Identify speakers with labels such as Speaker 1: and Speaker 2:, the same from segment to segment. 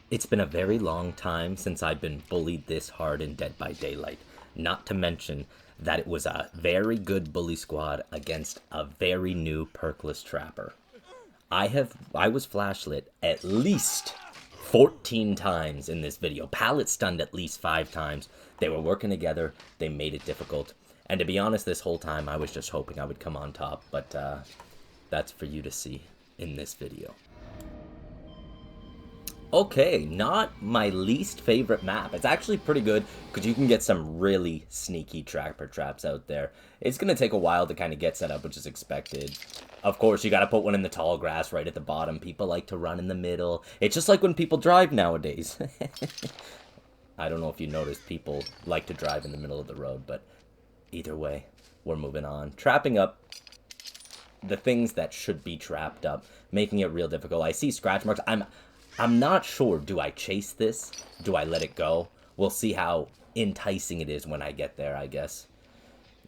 Speaker 1: It's been a very long time since I've been bullied this hard in Dead by Daylight. Not to mention that it was a very good bully squad against a very new Perkless Trapper. I was flashlit at least 14 times in this video. Pallet stunned at least 5 times. They were working together. They made it difficult. And to be honest, this whole time I was just hoping I would come on top. But that's for you to see in this video. Okay, not my least favorite map. It's actually pretty good because you can get some really sneaky trapper traps out there. It's going to take a while to kind of get set up, which is expected. Of course, you got to put one in the tall grass right at the bottom. People like to run in the middle. It's just like when people drive nowadays. I don't know if you noticed, people like to drive in the middle of the road, but either way, we're moving on. Trapping up the things that should be trapped up, making it real difficult. I see scratch marks. I'm not sure. Do I chase this? Do I let it go? We'll see how enticing it is when I get there, I guess.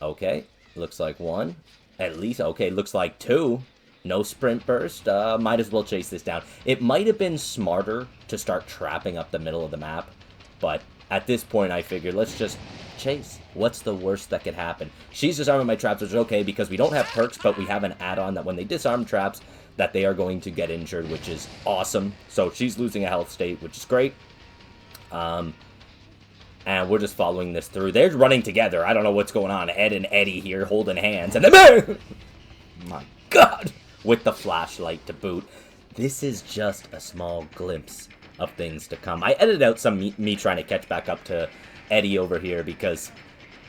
Speaker 1: Okay, looks like one. At least, okay, looks like two. No sprint burst. Might as well chase this down. It might have been smarter to start trapping up the middle of the map, but at this point I figured let's just chase. What's the worst that could happen? She's disarming my traps, which is okay because we don't have perks, but we have an add-on that when they disarm traps, that they are going to get injured, which is awesome. So she's losing a health state, which is great. And we're just following this through. They're running together. I don't know what's going on. Ed and Eddie here holding hands. And then, my God, with the flashlight to boot. This is just a small glimpse of things to come. I edited out some me trying to catch back up to Eddie over here because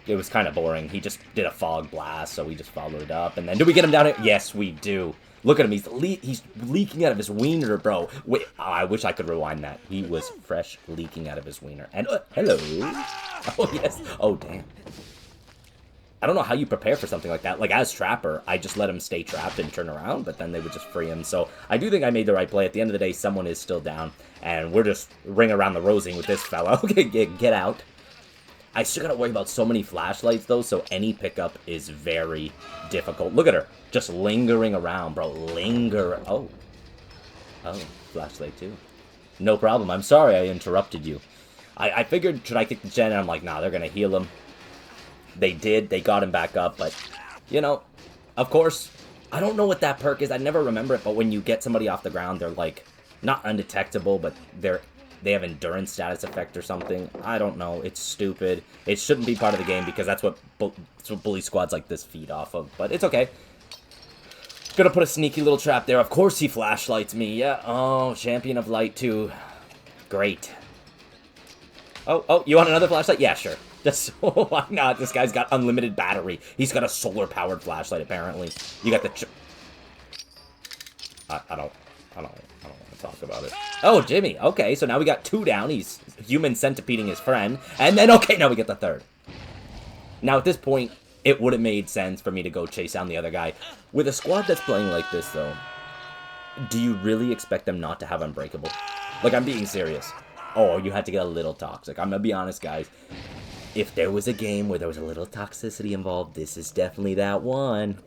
Speaker 1: it was kind of boring. He just did a fog blast, so we just followed it up. And then, do we get him down here? Yes, we do. Look at him. He's leaking out of his wiener, bro. Wait, oh, I wish I could rewind that. He was fresh leaking out of his wiener. And, hello. Oh, yes. Oh, damn. I don't know how you prepare for something like that. Like, as Trapper, I just let him stay trapped and turn around, but then they would just free him. So, I do think I made the right play. At the end of the day, someone is still down, and we're just ring around the rosing with this fella. Okay, get out. I still gotta worry about so many flashlights, though, so any pickup is very difficult. Look at her. Just lingering around, bro. Linger. Oh. Oh, flashlight, too. No problem. I'm sorry I interrupted you. I figured, should I kick the gen? And I'm like, nah, they're gonna heal him. They did. They got him back up, but, you know, of course, I don't know what that perk is. I never remember it, but when you get somebody off the ground, they're, like, not undetectable, but they have endurance status effect or something. I don't know. It's stupid. It shouldn't be part of the game because that's what bully squads like this feed off of. But it's okay. Gonna put a sneaky little trap there. Of course he flashlights me. Yeah. Oh, champion of light too. Great. Oh, you want another flashlight? Yeah, sure. Just why not? This guy's got unlimited battery. He's got a solar-powered flashlight, apparently. You got the I don't want to talk about it. Oh, Jimmy. Okay, so now we got 2 down. He's human centipeding his friend. And then, okay, now we get the 3rd. Now, at this point, it would have made sense for me to go chase down the other guy. With a squad that's playing like this, though, do you really expect them not to have Unbreakable? Like, I'm being serious. Oh, you had to get a little toxic. I'm gonna be honest, guys. If there was a game where there was a little toxicity involved, this is definitely that one.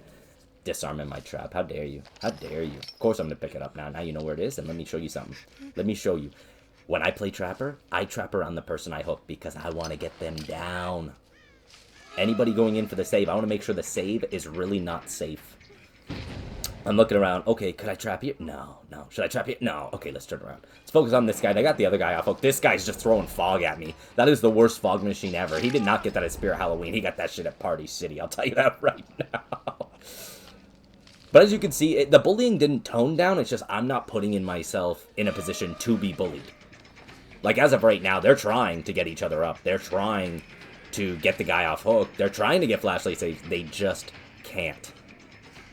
Speaker 1: Disarming my trap. How dare you? How dare you? Of course I'm going to pick it up now. Now you know where it is, and let me show you something. Let me show you. When I play Trapper, I trap around the person I hook because I want to get them down. Anybody going in for the save, I want to make sure the save is really not safe. I'm looking around. Okay, could I trap you? No. Should I trap you? No. Okay, let's turn around. Let's focus on this guy. I got the other guy off hook. This guy's just throwing fog at me. That is the worst fog machine ever. He did not get that at Spirit Halloween. He got that shit at Party City. I'll tell you that right now. But as you can see, the bullying didn't tone down. It's just I'm not putting in myself in a position to be bullied. Like, as of right now, they're trying to get each other up. They're trying to get the guy off hook. They're trying to get flashlight saves. They just can't.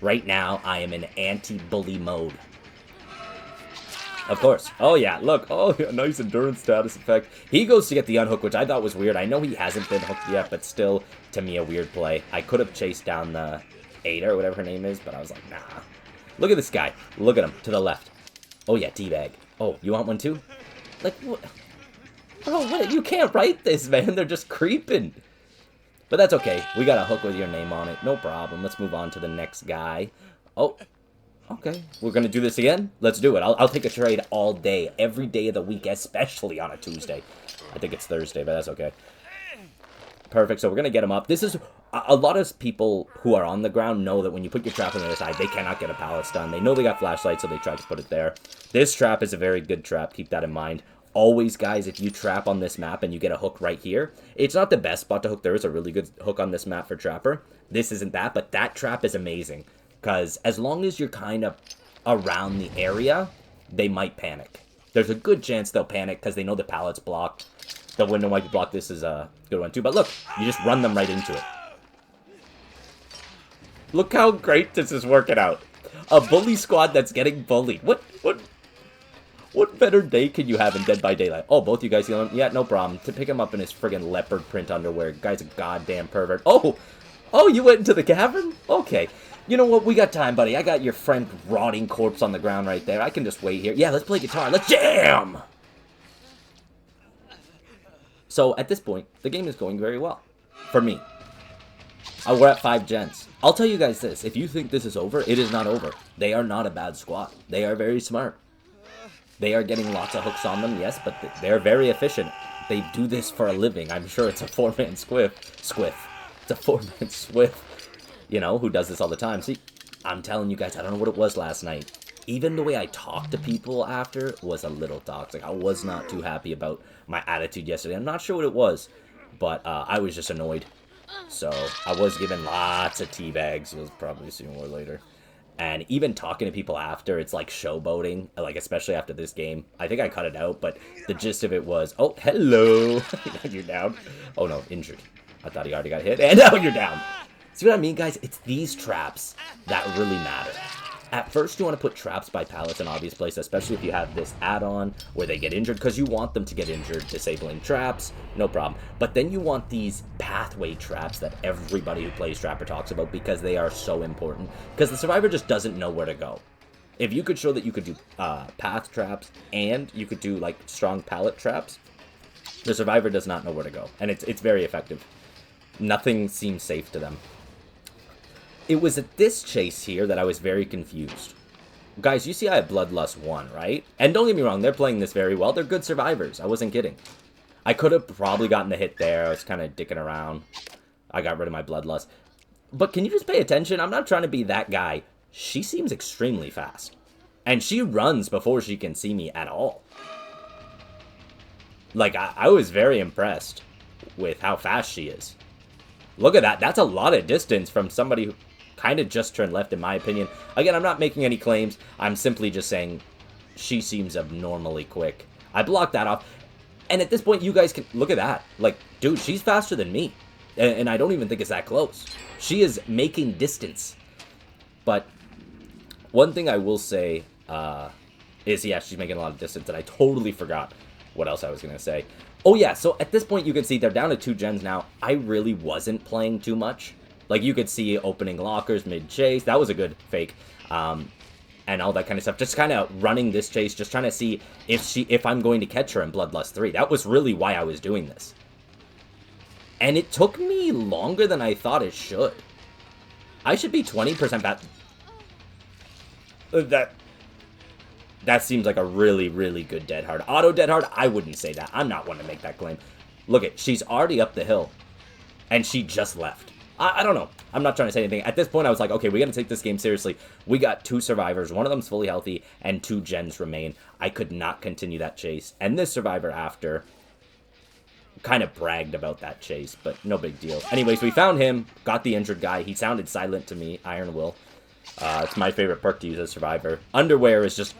Speaker 1: Right now, I am in anti-bully mode. Of course. Oh, yeah. Look. Oh, yeah, nice endurance status effect. He goes to get the unhook, which I thought was weird. I know he hasn't been hooked yet, but still, to me, a weird play. I could have chased down the Ada or whatever her name is, but I was like, nah. Look at this guy. Look at him. To the left. Oh, yeah. Teabag. Oh, you want one, too? Like, what? Bro, what? You can't write this, man. They're just creeping. But that's okay. We got a hook with your name on it. No problem. Let's move on to the next guy. Oh. Okay, we're gonna do this again? Let's do it. I'll take a trade all day, every day of the week, especially on a Tuesday. I think it's Thursday, but that's okay. Perfect, so we're gonna get him up. This is... A lot of people who are on the ground know that when you put your trap on the other side, they cannot get a pallet stun. They know they got flashlights, so they try to put it there. This trap is a very good trap. Keep that in mind. Always, guys, if you trap on this map and you get a hook right here, it's not the best spot to hook. There is a really good hook on this map for Trapper. This isn't that, but that trap is amazing. Because as long as you're kind of around the area, they might panic. There's a good chance they'll panic because they know the pallet's blocked. The window might be blocked. This is a good one, too. But look, you just run them right into it. Look how great this is working out. A bully squad that's getting bullied. What better day can you have in Dead by Daylight? Oh, both you guys healing? Yeah, no problem. To pick him up in his friggin' leopard print underwear. Guy's a goddamn pervert. Oh, you went into the cavern? Okay. You know what? We got time, buddy. I got your friend rotting corpse on the ground right there. I can just wait here. Yeah, let's play guitar. Let's jam! So, at this point, the game is going very well. For me. We're at 5 gens. I'll tell you guys this. If you think this is over, it is not over. They are not a bad squad. They are very smart. They are getting lots of hooks on them, yes, but they're very efficient. They do this for a living. I'm sure it's a 4-man squiff. It's a 4-man swift, you know, who does this all the time. See, I'm telling you guys, I don't know what it was last night. Even the way I talked to people after was a little toxic. I was not too happy about my attitude yesterday. I'm not sure what it was, but I was just annoyed. So, I was given lots of teabags. You'll probably see more later. And even talking to people after, it's like showboating, like especially after this game. I think I cut it out, but the gist of it was, oh, hello. You're down. Oh, no, injured. I thought he already got hit, and now you're down. See what I mean, guys? It's these traps that really matter. At first, you want to put traps by pallets in obvious places, especially if you have this add-on where they get injured, because you want them to get injured, disabling traps, no problem. But then you want these pathway traps that everybody who plays Trapper talks about, because they are so important. Because the survivor just doesn't know where to go. If you could show that you could do path traps, and you could do, like, strong pallet traps, the survivor does not know where to go. And it's very effective. Nothing seems safe to them. It was at this chase here that I was very confused. Guys, you see I have Bloodlust 1, right? And don't get me wrong, they're playing this very well. They're good survivors. I wasn't kidding. I could have probably gotten the hit there. I was kind of dicking around. I got rid of my Bloodlust. But can you just pay attention? I'm not trying to be that guy. She seems extremely fast. And she runs before she can see me at all. Like, I was very impressed with how fast she is. Look at that. That's a lot of distance from somebody who kind of just turned left, in my opinion. Again, I'm not making any claims. I'm simply just saying she seems abnormally quick. I blocked that off. And at this point, you guys can... Look at that. Like, dude, she's faster than me. And I don't even think it's that close. She is making distance. But one thing I will say is, yeah, she's making a lot of distance. And I totally forgot what else I was going to say. Oh, yeah, so at this point, you can see they're down to 2 gens now. I really wasn't playing too much. Like, you could see opening lockers mid-chase. That was a good fake. And all that kind of stuff. Just kind of running this chase. Just trying to see if I'm going to catch her in Bloodlust 3. That was really why I was doing this. And it took me longer than I thought it should. I should be 20% back. That seems like a really, really good dead hard. Auto dead hard? I wouldn't say that. I'm not one to make that claim. Look at, she's already up the hill. And she just left. I don't know. I'm not trying to say anything. At this point, I was like, okay, we got to take this game seriously. We got 2 survivors. One of them's fully healthy, and 2 gens remain. I could not continue that chase. And this survivor after kind of bragged about that chase, but no big deal. Anyways, we found him, got the injured guy. He sounded silent to me, Iron Will. It's my favorite perk to use as survivor. Underwear is just...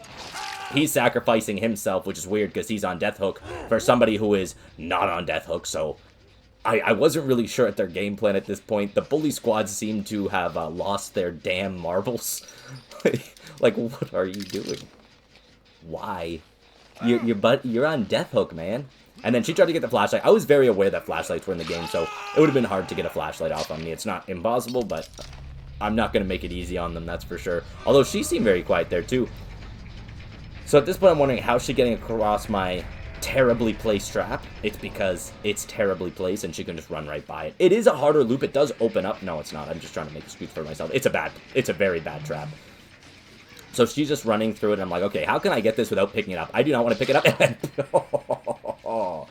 Speaker 1: He's sacrificing himself, which is weird because he's on Death Hook for somebody who is not on Death Hook, so... I wasn't really sure at their game plan at this point. The bully squads seem to have lost their damn marbles. Like, what are you doing? Why? You're on Death Hook, man. And then she tried to get the flashlight. I was very aware that flashlights were in the game, so it would have been hard to get a flashlight off on me. It's not impossible, but I'm not going to make it easy on them, that's for sure. Although she seemed very quiet there, too. So at this point, I'm wondering, how's she getting across my terribly placed trap? It's because it's terribly placed and she can just run right by it. It is a harder loop. It does open up. No, it's not. I'm just trying to make excuse for myself. It's a very bad trap. So she's just running through it, and I'm like, okay, how can I get this without picking it up? I do not want to pick it up. And then,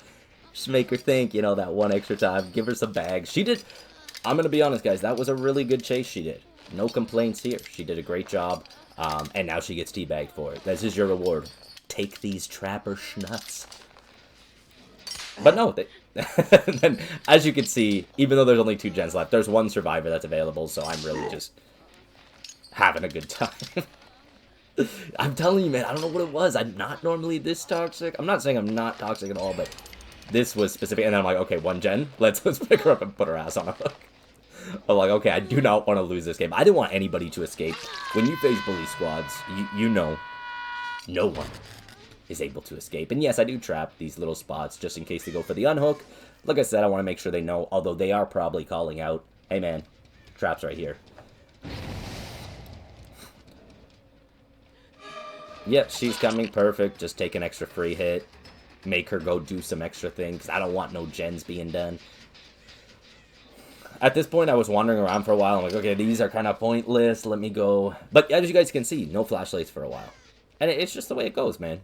Speaker 1: just make her think, you know, that one extra time. Give her some bags. She did. I'm going to be honest, guys. That was a really good chase she did. No complaints here. She did a great job. And now she gets teabagged for it. This is your reward. Take these trapper schnuts. But no, then, as you can see, even though there's only 2 gens left, there's 1 survivor that's available, so I'm really just having a good time. I'm telling you, man, I don't know what it was. I'm not normally this toxic. I'm not saying I'm not toxic at all, but this was specific. And then I'm like, okay, 1 gen, let's pick her up and put her ass on a hook. I'm like, okay, I do not want to lose this game. I didn't want anybody to escape. When you face bully squads, you know, no one is able to escape. And yes, I do trap these little spots just in case they go for the unhook. Like I said, I want to make sure they know, although they are probably calling out, hey man, trap's right here. Yep, she's coming, perfect. Just take an extra free hit. Make her go do some extra things. I don't want no gens being done. At this point, I was wandering around for a while. I'm like, okay, these are kind of pointless. Let me go. But as you guys can see, no flashlights for a while. And it's just the way it goes, man.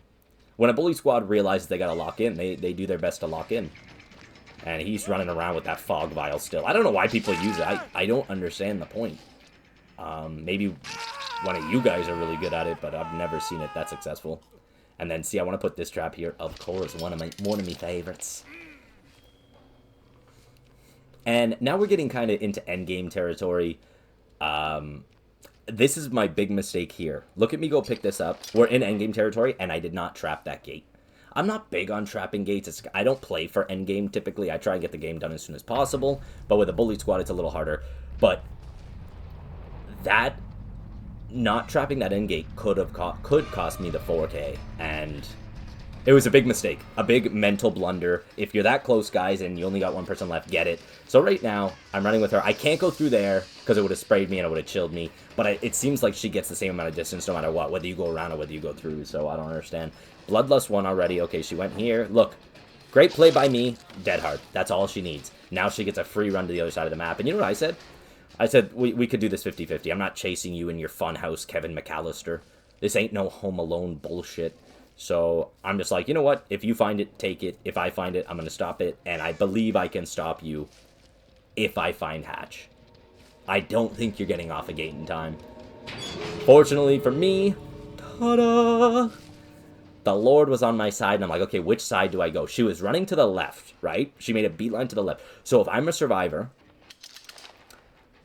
Speaker 1: When a bully squad realizes they gotta lock in, they do their best to lock in. And he's running around with that fog vial still. I don't know why people use it. I don't understand the point. Maybe one of you guys are really good at it, but I've never seen it that successful. And then, see, I want to put this trap here. Of course, one of my favorites. And now we're getting kind of into endgame territory. This is my big mistake here. Look at me go pick this up. We're in endgame territory, and I did not trap that gate. I'm not big on trapping gates. I don't play for endgame typically. I try and get the game done as soon as possible. But with a bully squad, it's a little harder. But that, not trapping that end gate could cost me the 4K. And it was a big mistake. A big mental blunder. If you're that close, guys, and you only got 1 person left, get it. So right now, I'm running with her. I can't go through there because it would have sprayed me and it would have chilled me. But it seems like she gets the same amount of distance no matter what, whether you go around or whether you go through. So I don't understand. Bloodlust won already. Okay, she went here. Look, great play by me. Dead hard. That's all she needs. Now she gets a free run to the other side of the map. And you know what I said? I said we could do this 50-50. I'm not chasing you in your funhouse, Kevin McAllister. This ain't no Home Alone bullshit. So I'm just like, you know what? If you find it, take it. If I find it, I'm going to stop it. And I believe I can stop you if I find Hatch. I don't think you're getting off a gate in time. Fortunately for me, ta-da! The Lord was on my side, and I'm like, okay, which side do I go? She was running to the left, right? She made a beeline to the left. So if I'm a survivor,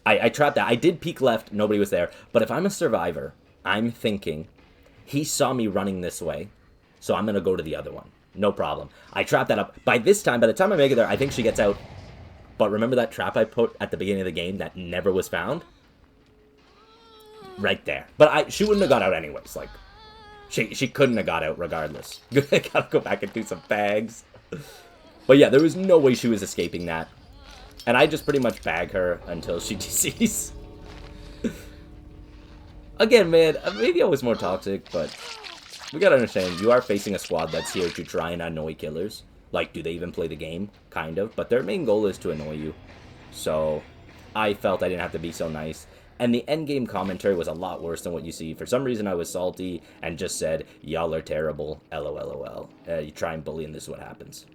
Speaker 1: I trapped that. I did peek left. Nobody was there. But if I'm a survivor, I'm thinking, he saw me running this way, so I'm going to go to the other one. No problem. I trapped that up. By this time, by the time I make it there, I think she gets out. But remember that trap I put at the beginning of the game that never was found? Right there. But she wouldn't have got out anyways. Like, she couldn't have got out regardless. I gotta go back and do some bags. But yeah, there was no way she was escaping that. And I just pretty much bag her until she DCs. Again, man, maybe I was more toxic, but we gotta understand, you are facing a squad that's here to try and annoy killers. Like, do they even play the game? Kind of. But their main goal is to annoy you. So, I felt I didn't have to be so nice. And the endgame commentary was a lot worse than what you see. For some reason, I was salty and just said, y'all are terrible, LOLOL. You try and bully and this is what happens.